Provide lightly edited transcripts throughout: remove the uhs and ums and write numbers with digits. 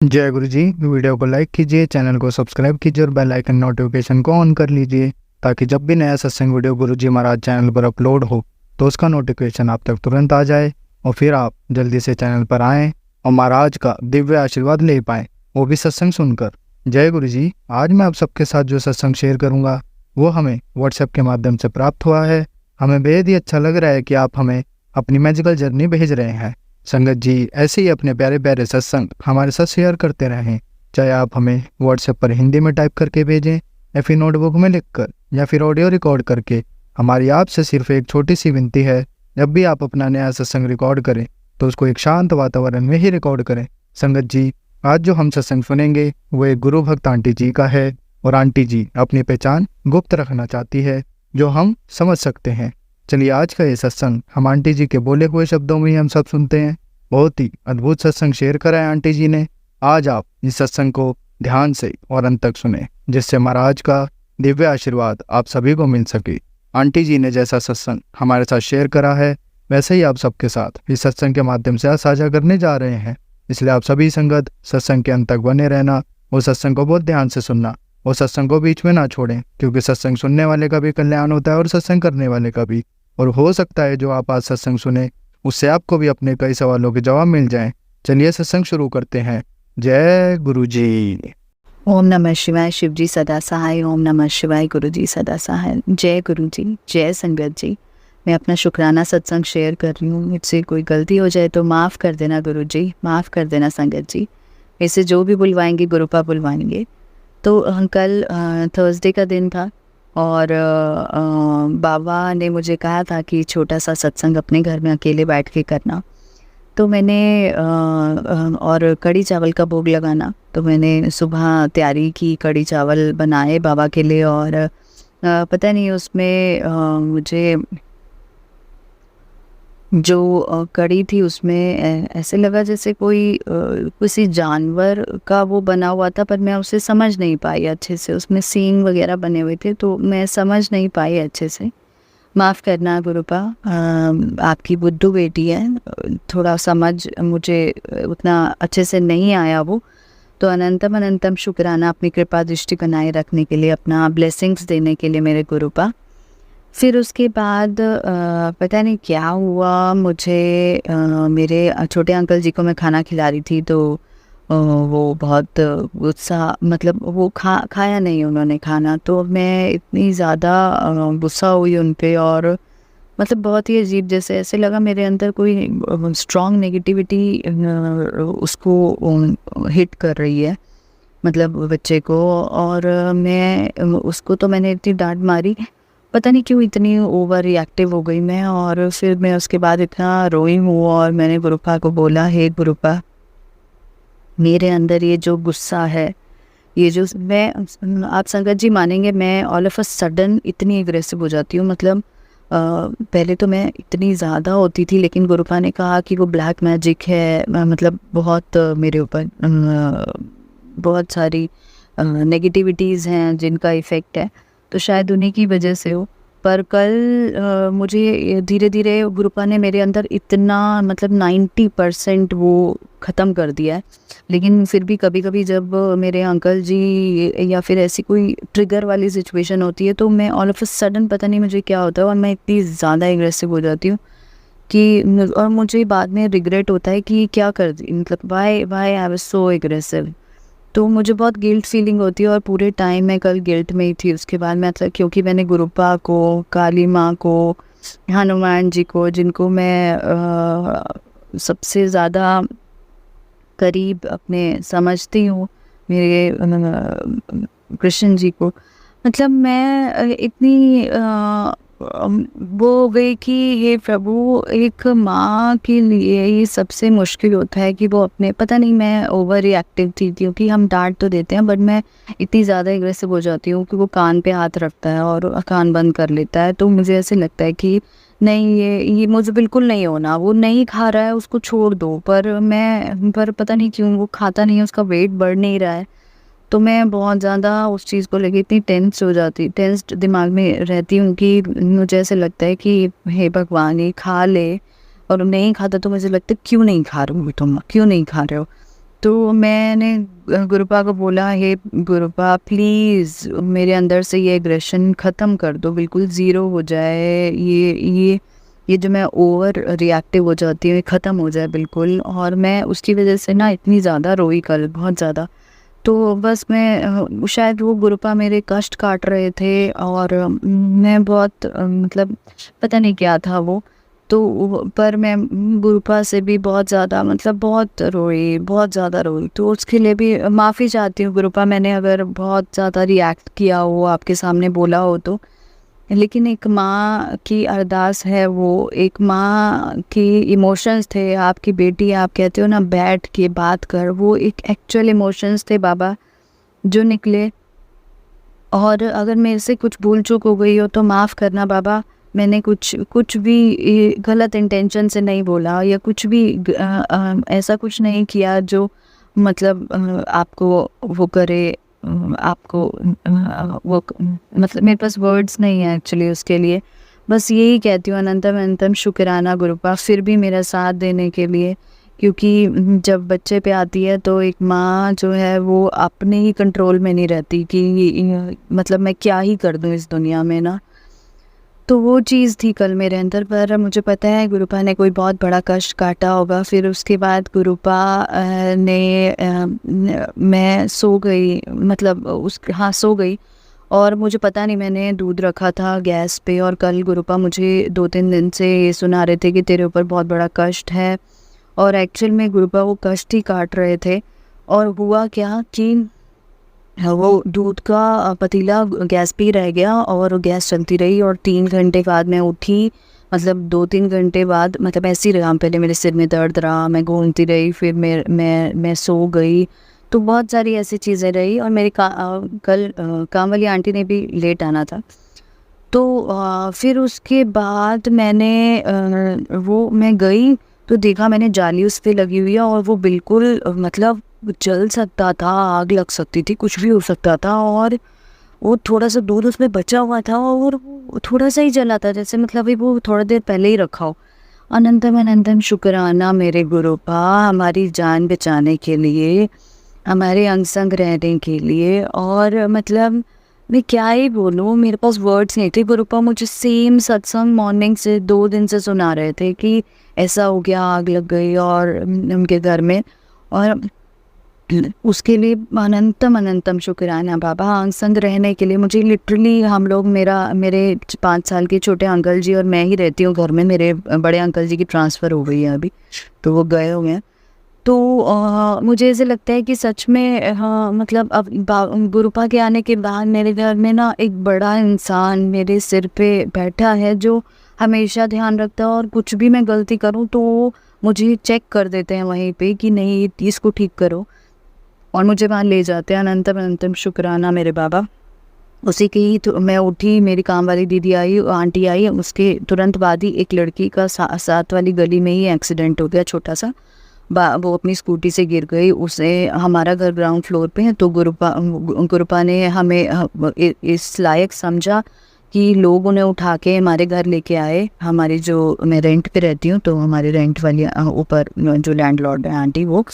जय गुरु जी। वीडियो को लाइक कीजिए, चैनल को सब्सक्राइब कीजिए और बेल आइकन नोटिफिकेशन को ऑन कर लीजिए ताकि जब भी नया सत्संग वीडियो गुरु जी महाराज चैनल पर अपलोड हो तो उसका नोटिफिकेशन आप तक तुरंत आ जाए और फिर आप जल्दी से चैनल पर आएँ और महाराज का दिव्य आशीर्वाद ले पाएँ, वो भी सत्संग सुनकर। जय गुरु जी। आज मैं आप सबके साथ जो सत्संग शेयर करूँगा वो हमें व्हाट्सएप के माध्यम से प्राप्त हुआ है। हमें बेहद ही अच्छा लग रहा है कि आप हमें अपनी मैजिकल जर्नी भेज रहे हैं। संगत जी ऐसे ही अपने प्यारे प्यारे सत्संग हमारे साथ शेयर करते रहें, चाहे आप हमें व्हाट्सएप पर हिंदी में टाइप करके भेजें या फिर नोटबुक में लिखकर या फिर ऑडियो रिकॉर्ड करके। हमारी आपसे सिर्फ एक छोटी सी विनती है, जब भी आप अपना नया सत्संग रिकॉर्ड करें तो उसको एक शांत वातावरण में ही रिकॉर्ड करें। संगत जी आज जो हम सत्संग सुनेंगे वो एक गुरु भक्त आंटी जी का है और आंटी जी अपनी पहचान गुप्त रखना चाहती है जो हम समझ सकते हैं। चलिए आज का ये सत्संग हम आंटी जी के बोले हुए शब्दों में ही हम सब सुनते हैं। बहुत ही अद्भुत सत्संग शेयर करा है आंटी जी ने। आज आप इस सत्संग को ध्यान से और अंत तक सुने जिससे महाराज का दिव्य आशीर्वाद आप सभी को मिल सके। आंटी जी ने जैसा सत्संग हमारे साथ शेयर करा है वैसे ही आप सबके साथ इस सत्संग के माध्यम से आज साझा करने जा रहे हैं। इसलिए आप सभी संगत सत्संग के अंत तक बने रहना और सत्संग को बहुत ध्यान से सुनना और सत्संग को बीच में ना छोड़ें, क्योंकि सत्संग सुनने वाले का भी कल्याण होता है और सत्संग करने वाले का भी। और हो सकता है जो आप आज सत्संग सुने उससे आपको भी अपने कई सवालों के जवाब मिल जाएं। चलिए सत्संग शुरू करते हैं। जय गुरु जी। ओम नमः शिवाय। शिव जी सदा सहाय। ओम नमः शिवाय। गुरु जी सदा सहाय। जय गुरु जी। जय संगत जी। मैं अपना शुक्राना सत्संग शेयर कर रही हूँ। मुझसे कोई गलती हो जाए तो माफ़ कर देना गुरु जी, माफ़ कर देना संगत जी। इसे जो भी बुलवाएंगे गुरुपा बुलवाएंगे। तो कल थर्सडे का दिन था और बाबा ने मुझे कहा था कि छोटा सा सत्संग अपने घर में अकेले बैठ के करना। तो मैंने और कढ़ी चावल का भोग लगाना, तो मैंने सुबह तैयारी की, कढ़ी चावल बनाए बाबा के लिए। और पता नहीं उसमें मुझे जो कढ़ी थी उसमें ऐसे लगा जैसे कोई किसी जानवर का वो बना हुआ था, पर मैं उसे समझ नहीं पाई अच्छे से। उसमें सींग वगैरह बने हुए थे तो मैं समझ नहीं पाई अच्छे से। माफ़ करना गुरुपा, आपकी बुद्धू बेटी है, थोड़ा समझ मुझे उतना अच्छे से नहीं आया वो। तो अनंतम अनंतम शुक्राना अपनी कृपा दृष्टि बनाए रखने के लिए, अपना ब्लेसिंग्स देने के लिए मेरे गुरुपा। फिर उसके बाद पता नहीं क्या हुआ, मुझे मेरे छोटे अंकल जी को मैं खाना खिला रही थी तो वो बहुत गुस्सा, मतलब वो खाया नहीं उन्होंने खाना। तो मैं इतनी ज़्यादा गुस्सा हुई उन पे, और मतलब बहुत ही अजीब, जैसे ऐसे लगा मेरे अंदर कोई स्ट्रॉन्ग नेगेटिविटी उसको हिट कर रही है, मतलब बच्चे को। और मैं उसको तो मैंने इतनी डांट मारी, पता नहीं क्यों इतनी ओवर रिएक्टिव हो गई मैं। और फिर मैं उसके बाद इतना रोई हूँ और मैंने गुरुपा को बोला, हे गुरुपा, मेरे अंदर ये जो गुस्सा है, ये जो मैं, आप संगत जी मानेंगे, मैं ऑल ऑफ अ सडन इतनी एग्रेसिव हो जाती हूँ। मतलब पहले तो मैं इतनी ज़्यादा होती थी, लेकिन गुरुपा ने कहा कि वो ब्लैक मैजिक है, मतलब बहुत मेरे ऊपर बहुत सारी नेगेटिविटीज़ हैं जिनका इफ़ेक्ट है, तो शायद उन्हीं की वजह से हो। पर कल मुझे धीरे धीरे गुरुपा ने मेरे अंदर इतना, मतलब 90% वो ख़त्म कर दिया है। लेकिन फिर भी कभी कभी जब मेरे अंकल जी या फिर ऐसी कोई ट्रिगर वाली सिचुएशन होती है तो मैं ऑल ऑफ अ सडन, पता नहीं मुझे क्या होता है, और मैं इतनी ज़्यादा एग्रेसिव हो जाती हूँ कि, और मुझे बाद में रिग्रेट होता है कि क्या कर दी, मतलब why I was so aggressive. तो मुझे बहुत गिल्ट फीलिंग होती है और पूरे टाइम मैं कल गिल्ट में ही थी। उसके बाद मैं, मतलब क्योंकि मैंने गुरुपा को, काली माँ को, हनुमान जी को, जिनको मैं सबसे ज़्यादा करीब अपने समझती हूँ, मेरे कृष्ण जी को, मतलब मैं इतनी वो हो गई कि हे प्रभु, एक माँ के लिए ये सबसे मुश्किल होता है कि वो अपने, पता नहीं मैं ओवर रिएक्टिव थी, क्योंकि हम डांट तो देते हैं बट मैं इतनी ज़्यादा एग्रेसिव हो जाती हूँ कि वो कान पे हाथ रखता है और कान बंद कर लेता है। तो मुझे ऐसे लगता है कि नहीं, ये मुझे बिल्कुल नहीं होना, वो नहीं खा रहा है उसको छोड़ दो। पर पता नहीं क्यों वो खाता नहीं है, उसका वेट बढ़ नहीं रहा है। तो मैं बहुत ज़्यादा उस चीज़ को लेके इतनी टेंस्ड दिमाग में रहती हूँ कि मुझे ऐसे लगता है कि हे भगवान, ये खा ले, और नहीं खाता तो मुझे लगता है क्यों नहीं खा रहे हो तुम, क्यों नहीं खा रहे हो। तो मैंने गुरुपा को बोला, हे गुरुपा प्लीज़ मेरे अंदर से ये एग्रेशन ख़त्म कर दो, बिल्कुल ज़ीरो हो जाए, ये जो मैं ओवर रिएक्टिव हो जाती हूँ ये ख़त्म हो जाए बिल्कुल। और मैं उसकी वजह से ना इतनी ज़्यादा रोई कल, बहुत ज़्यादा। तो बस मैं शायद वो गुरुपा मेरे कष्ट काट रहे थे और मैं बहुत मतलब पता नहीं क्या था वो। तो पर मैं गुरुपा से भी बहुत ज़्यादा मतलब बहुत रोई, बहुत ज़्यादा रोई। तो उसके लिए भी माफ़ी चाहती हूँ गुरुपा, मैंने अगर बहुत ज़्यादा रिएक्ट किया हो, आपके सामने बोला हो तो। लेकिन एक माँ की अरदास है वो, एक माँ की इमोशंस थे, आपकी बेटी आप कहते हो ना बैठ के बात कर, वो एक एक्चुअल इमोशंस थे बाबा जो निकले। और अगर मेरे से कुछ भूल चूक हो गई हो तो माफ़ करना बाबा, मैंने कुछ भी गलत इंटेंशन से नहीं बोला या कुछ भी ऐसा कुछ नहीं किया जो मतलब आपको वो करे, आपको वो मतलब मेरे पास वर्ड्स नहीं है एक्चुअली उसके लिए। बस यही कहती हूँ, अनंतम अनंतम शुक्राना गुरुपा फिर भी मेरा साथ देने के लिए। क्योंकि जब बच्चे पे आती है तो एक माँ जो है वो अपने ही कंट्रोल में नहीं रहती कि मतलब मैं क्या ही कर दूँ इस दुनिया में ना। तो वो चीज़ थी कल मेरे अंदर, पर मुझे पता है गुरुपा ने कोई बहुत बड़ा कष्ट काटा होगा। फिर उसके बाद गुरुपा मैं सो गई, मतलब हाँ सो गई। और मुझे पता नहीं, मैंने दूध रखा था गैस पे और कल गुरुपा मुझे 2-3 दिन से ये सुना रहे थे कि तेरे ऊपर बहुत बड़ा कष्ट है। और एक्चुअल में गुरुपा वो कष्ट ही काट रहे थे। और हुआ क्या कि वो दूध का पतीला गैस पे ही रह गया और गैस चलती रही। और 3 घंटे बाद मैं उठी, मतलब 2-3 घंटे बाद, मतलब ऐसे ही रहा, पहले मेरे सिर में दर्द रहा, मैं घूमती रही, फिर मैं सो गई। तो बहुत सारी ऐसी चीज़ें रही। और मेरी कल काम वाली आंटी ने भी लेट आना था। तो फिर उसके बाद मैंने वो मैं गई तो देखा मैंने जाली उस पे लगी हुई है और वो बिल्कुल मतलब जल सकता था, आग लग सकती थी, कुछ भी हो सकता था। और वो थोड़ा सा दूध उसमें बचा हुआ था और वो थोड़ा सा ही जला था, जैसे मतलब अभी वो थोड़ा देर पहले ही रखा हो। अनंतम अनंतम शुक्राना मेरे गुरुपा, हमारी जान बचाने के लिए, हमारे अंग संग रहने के लिए। और मतलब मैं क्या ही बोलूँ, मेरे पास वर्ड्स नहीं थे। गुरुपा मुझे सेम सत्संग मॉर्निंग से 2 दिन से सुना रहे थे कि ऐसा हो गया, आग लग गई और उनके घर में। और उसके लिए अनंतम अनंतम शुक्राना बाबा, अंग संग रहने के लिए। मुझे लिटरली हम लोग मेरे 5 साल के छोटे अंकल जी और मैं ही रहती हूँ घर में, मेरे बड़े अंकल जी की ट्रांसफ़र हो गई है अभी, तो वो गए हुए हैं। तो मुझे ऐसे लगता है कि सच में हाँ, मतलब अब गुरुपा के आने के बाद मेरे घर में ना एक बड़ा इंसान मेरे सिर पे बैठा है जो हमेशा ध्यान रखता है। और कुछ भी मैं गलती करूँ तो वो मुझे चेक कर देते हैं वहीं पे कि नहीं इसको ठीक करो, और मुझे वहाँ ले जाते हैं। अनंतम अनंतम शुक्राना मेरे बाबा। उसी की ही तो मैं उठी, मेरी काम वाली दीदी आई, आंटी आई, उसके तुरंत बाद ही एक लड़की का साथ वाली गली में ही एक्सीडेंट हो गया छोटा सा। वो अपनी स्कूटी से गिर गई, उसे, हमारा घर ग्राउंड फ्लोर पे है, तो गुरुपा ने हमें इस लायक समझा कि लोग उन्हें उठा के हमारे घर लेके आए। हमारी जो, मैं रेंट पे रहती हूँ तो हमारे रेंट वाली ऊपर जो लैंडलॉर्ड है आंटी, वो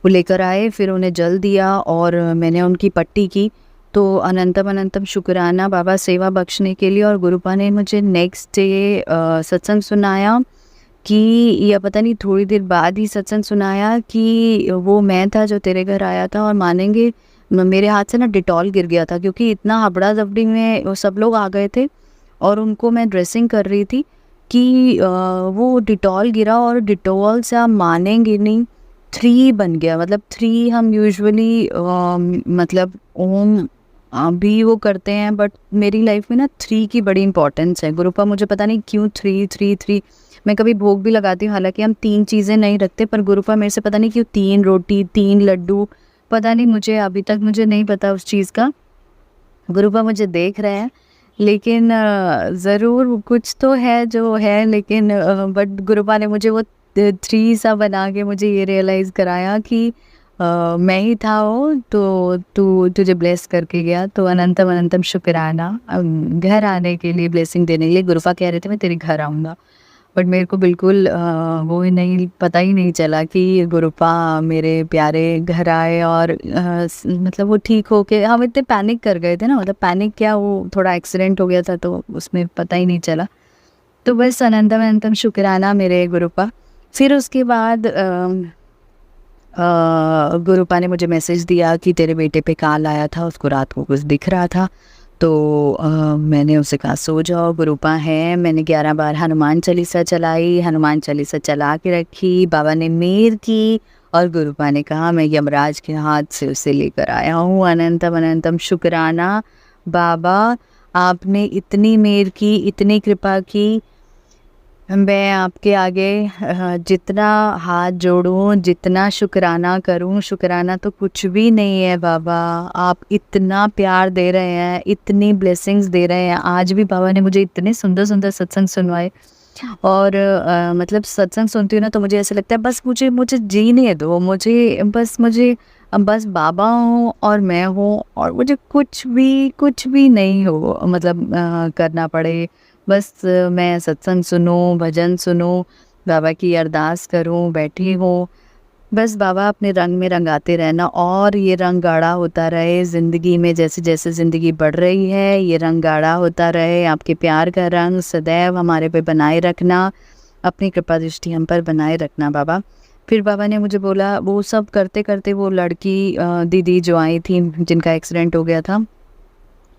लेकर आए, फिर उन्हें जल दिया और मैंने उनकी पट्टी की। तो अनंतम अनंतम शुक्राना बाबा सेवा बख्शने के लिए। और गुरुपा ने मुझे नेक्स्ट डे सत्संग सुनाया कि, या पता नहीं थोड़ी देर बाद ही सत्संग सुनाया कि वो मैं था जो तेरे घर आया था। और मानेंगे मेरे हाथ से ना डिटॉल गिर गया था, क्योंकि इतना हबड़ा दबड़ी में वो सब लोग आ गए थे और उनको मैं ड्रेसिंग कर रही थी कि वो डिटॉल गिरा। और डिटॉल से आप मानेंगे नहीं 3 बन गया। मतलब 3 हम यूजुअली मतलब ओम भी वो करते हैं, बट मेरी लाइफ में ना 3 की बड़ी इंपॉर्टेंस है। गुरुपा मुझे पता नहीं क्यों 3 मैं कभी भोग भी लगाती हूँ, हालांकि हम 3 चीज़ें नहीं रखते, पर गुरुपा मेरे से पता नहीं क्यों 3 रोटी 3 लड्डू, पता नहीं, मुझे अभी तक मुझे नहीं पता उस चीज़ का। गुरुपा मुझे देख रहे हैं, लेकिन ज़रूर कुछ तो है जो है, लेकिन बट गुरुपा ने मुझे वो 3 सा बना के मुझे ये रियलाइज़ कराया कि मैं ही था वो, तो तुझे ब्लेस करके गया। तो अनंतम अनंतम शुक्राना घर आने के लिए, ब्लेसिंग देने के लिए। गुरुपा कह रहे थे मैं तेरे घर आऊँगा। बट मेरे को बिल्कुल वो ही नहीं, पता ही नहीं चला कि गुरुपा मेरे प्यारे घर आए और मतलब वो ठीक हो के, हम इतने पैनिक कर गए थे ना, मतलब पैनिक क्या, वो थोड़ा एक्सीडेंट हो गया था तो उसमें पता ही नहीं चला। तो बस अनंतम अनंतम शुक्राना मेरे गुरुपा। फिर उसके बाद गुरुपा ने मुझे मैसेज दिया कि तेरे बेटे पे कॉल आया था, उसको रात को कुछ दिख रहा था। तो मैंने उसे कहा सो जाओ, गुरुपा है। मैंने 11 बार हनुमान चालीसा चलाई, हनुमान चालीसा चला के रखी, बाबा ने मेहर की और गुरुपा ने कहा मैं यमराज के हाथ से उसे लेकर आया हूँ। अनंतम अनंतम शुक्राना बाबा, आपने इतनी मेहर की, इतनी कृपा की। मैं आपके आगे जितना हाथ जोड़ूं, जितना शुक्राना करूं, शुक्राना तो कुछ भी नहीं है बाबा। आप इतना प्यार दे रहे हैं, इतनी ब्लेसिंग्स दे रहे हैं। आज भी बाबा ने मुझे इतने सुंदर सुंदर सत्संग सुनवाए और मतलब सत्संग सुनती हूँ ना तो मुझे ऐसा लगता है बस मुझे मुझे जीने दो, मुझे बस बाबा हूँ और मैं हूँ और मुझे कुछ भी नहीं हो, मतलब करना पड़े। बस मैं सत्संग सुनूं, भजन सुनूं, बाबा की अरदास करूं, बैठी हूँ। बस बाबा अपने रंग में रंगाते रहना और ये रंग गाढ़ा होता रहे ज़िंदगी में। जैसे जैसे ज़िंदगी बढ़ रही है ये रंग गाढ़ा होता रहे। आपके प्यार का रंग सदैव हमारे पे बनाए रखना, अपनी कृपा दृष्टि हम पर बनाए रखना बाबा। फिर बाबा ने मुझे बोला, वो सब करते करते वो लड़की दीदी जो आई थी जिनका एक्सीडेंट हो गया था,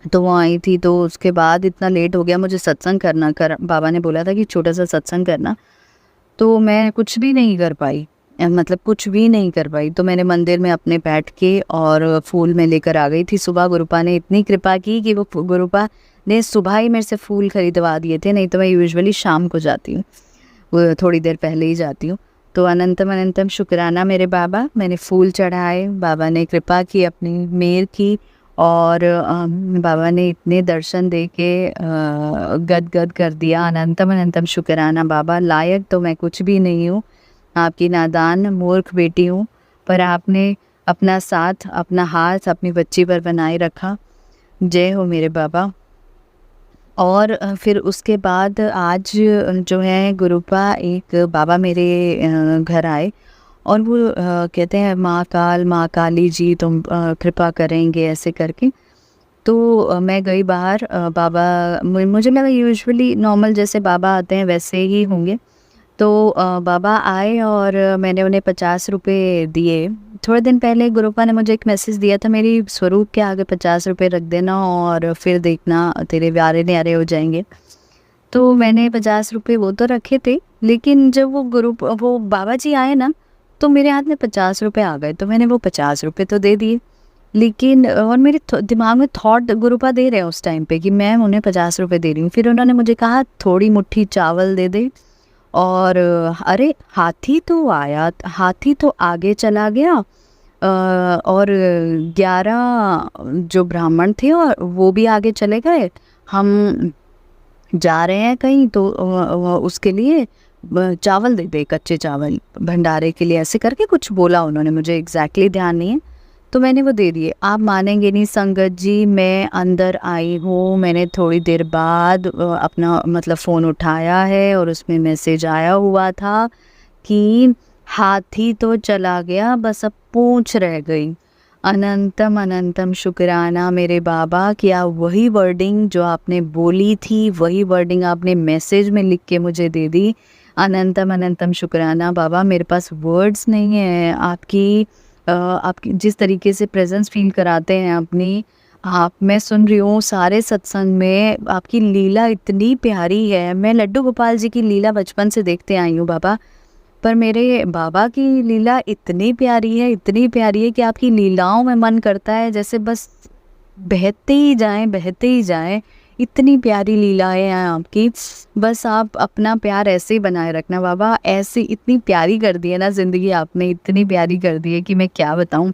तो वो आई थी, तो उसके बाद इतना लेट हो गया मुझे सत्संग बाबा ने बोला था कि छोटा सा सत्संग करना, तो मैं कुछ भी नहीं कर पाई, मतलब कुछ भी नहीं कर पाई। तो मैंने मंदिर में अपने बैठ के और फूल में लेकर आ गई थी। सुबह गुरुपा ने इतनी कृपा की कि वो गुरुपा ने सुबह ही मेरे से फूल खरीदवा दिए थे, नहीं तो मैं यूजुअली शाम को जाती हूँ, वो थोड़ी देर पहले ही जाती हूँ। तो अनंतम अनंतम शुक्राना मेरे बाबा, मैंने फूल चढ़ाए, बाबा ने कृपा की, अपनी मेहर की और बाबा ने इतने दर्शन दे के गदगद कर दिया। अनंतम अनंतम शुक्राना बाबा, लायक तो मैं कुछ भी नहीं हूँ, आपकी नादान मूर्ख बेटी हूँ, पर आपने अपना साथ, अपना हाथ अपनी बच्ची पर बनाए रखा। जय हो मेरे बाबा। और फिर उसके बाद आज जो है गुरुपा एक बाबा मेरे घर आए और वो कहते हैं माँ काल, माँ काली जी तुम कृपा करेंगे, ऐसे करके। तो मैं गई बाहर, बाबा मुझे लगा यूजुअली नॉर्मल जैसे बाबा आते हैं वैसे ही होंगे। तो बाबा आए और मैंने उन्हें 50 रुपये दिए। थोड़े दिन पहले गुरुपा ने मुझे एक मैसेज दिया था, मेरी स्वरूप के आगे 50 रुपये रख देना और फिर देखना तेरे व्यारे न्यारे हो जाएंगे। तो मैंने 50 रुपये वो तो रखे थे, लेकिन जब वो बाबा जी आए ना तो मेरे हाथ में 50 रुपये आ गए, तो मैंने वो 50 रुपये तो दे दिए। लेकिन और मेरे दिमाग में थॉट गुरुपा दे रहे हैं उस टाइम पे कि मैं उन्हें 50 रुपये दे रही हूँ। फिर उन्होंने मुझे कहा थोड़ी मुट्ठी चावल दे दे और अरे हाथी तो आया, हाथी तो आगे चला गया और 11 जो ब्राह्मण थे और वो भी आगे चले गए। हम जा रहे हैं कहीं तो उसके लिए चावल दे दे, कच्चे चावल भंडारे के लिए, ऐसे करके कुछ बोला उन्होंने, मुझे एग्जैक्टली ध्यान नहीं है। तो मैंने वो दे दिए। आप मानेंगे नहीं संगत जी, मैं अंदर आई हूँ, मैंने थोड़ी देर बाद अपना मतलब फ़ोन उठाया है और उसमें मैसेज आया हुआ था कि हाथी तो चला गया, बस अब पूंछ रह गई। अनंतम अनंतम शुक्राना मेरे बाबा, क्या वही वर्डिंग जो आपने बोली थी वही वर्डिंग आपने मैसेज में लिख के मुझे दे दी। अनंतम अनंतम शुक्राना बाबा, मेरे पास वर्ड्स नहीं है। आपकी जिस तरीके से प्रेजेंस फील कराते हैं अपनी, मैं सुन रही हूँ सारे सत्संग में, आपकी लीला इतनी प्यारी है। मैं लड्डू गोपाल जी की लीला बचपन से देखते आई हूँ बाबा, पर मेरे बाबा की लीला इतनी प्यारी है, इतनी प्यारी है कि आपकी लीलाओं में मन करता है जैसे बस बहते ही जाएं, बहते ही जाएं। इतनी प्यारी लीलाएं हैं आपकी, बस आप अपना प्यार ऐसे ही बनाए रखना बाबा। ऐसे इतनी प्यारी कर दी है ना ज़िंदगी आपने, इतनी प्यारी कर दी है कि मैं क्या बताऊं।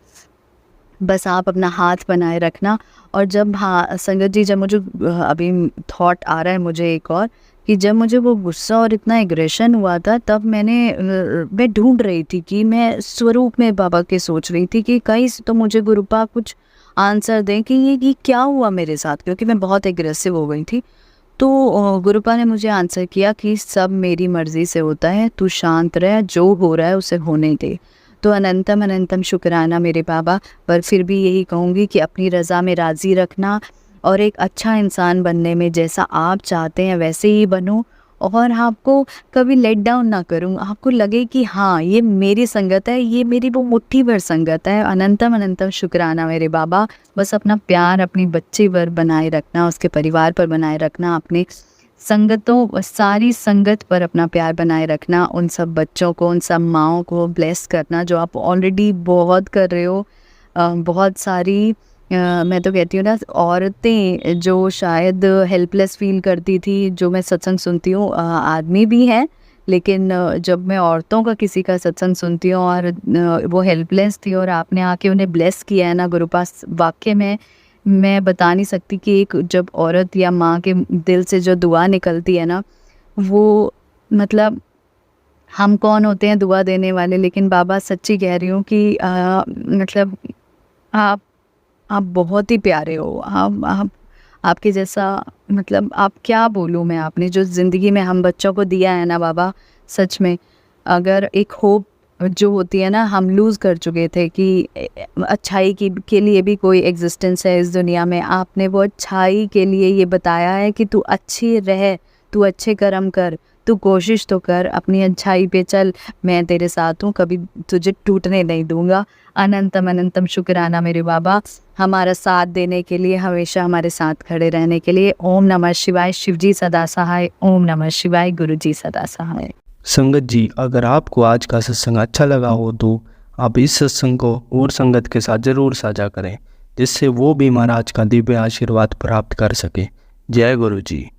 बस आप अपना हाथ बनाए रखना। और जब हाँ संगत जी, जब मुझे अभी थॉट आ रहा है मुझे एक और, कि जब मुझे वो गुस्सा और इतना एग्रेशन हुआ था तब मैं ढूंढ रही थी कि मैं स्वरूप में बाबा के सोच रही थी कि कहीं तो मुझे गुरुपा कुछ आंसर दें कि ये क्या हुआ मेरे साथ, क्योंकि मैं बहुत एग्रेसिव हो गई थी। तो गुरुपा ने मुझे आंसर किया कि सब मेरी मर्ज़ी से होता है, तू शांत रह, जो हो रहा है उसे होने दे। तो अनंतम अनंतम शुक्राना मेरे बाबा, पर फिर भी यही कहूँगी कि अपनी रज़ा में राज़ी रखना और एक अच्छा इंसान बनने में जैसा आप चाहते हैं वैसे ही बनूँ, और आपको कभी लेट डाउन ना करूँ। आपको लगे कि हाँ, ये मेरी संगत है, ये मेरी वो मुट्ठी भर संगत है। अनंतम अनंतम शुक्राना मेरे बाबा। बस अपना प्यार अपनी बच्ची पर बनाए रखना, उसके परिवार पर बनाए रखना, अपने संगतों सारी संगत पर अपना प्यार बनाए रखना, उन सब बच्चों को, उन सब माँओं को ब्लेस करना जो आप ऑलरेडी बहुत कर रहे हो। बहुत सारी मैं तो कहती हूँ ना, औरतें जो शायद हेल्पलेस फील करती थी, जो मैं सत्संग सुनती हूँ, आदमी भी हैं, लेकिन जब मैं औरतों का किसी का सत्संग सुनती हूँ और वो हेल्पलेस थी और आपने आके उन्हें ब्लेस किया है ना गुरुपास, वाक़ई में मैं बता नहीं सकती कि एक जब औरत या माँ के दिल से जो दुआ निकलती है ना, वो मतलब हम कौन होते हैं दुआ देने वाले, लेकिन बाबा सच्ची कह रही हूँ कि मतलब आप आप बहुत ही प्यारे हो। आप आपके जैसा, मतलब आप क्या बोलूँ मैं, आपने जो ज़िंदगी में हम बच्चों को दिया है ना बाबा, सच में अगर एक होप जो होती है ना, हम लूज़ कर चुके थे कि अच्छाई की के लिए भी कोई एग्जिस्टेंस है इस दुनिया में। आपने वो अच्छाई के लिए ये बताया है कि तू अच्छी रह, तू अच्छे कर्म कर, तू कोशिश तो कर, अपनी अच्छाई पे चल, मैं तेरे साथ हूँ, कभी तुझे टूटने नहीं दूंगा। अनंतम अनंतम शुक्राना मेरे बाबा, हमारा साथ देने के लिए, हमेशा हमारे साथ खड़े रहने के लिए। ओम नमः शिवाय। शिवजी सदा सहाय। ओम नमः शिवाय। गुरुजी सदा सहाय। संगत जी, अगर आपको आज का सत्संग अच्छा लगा हो तो आप इस सत्संग को और संगत के साथ ज़रूर साझा करें, जिससे वो भी महाराज का दिव्य आशीर्वाद प्राप्त कर सके। जय गुरु जी।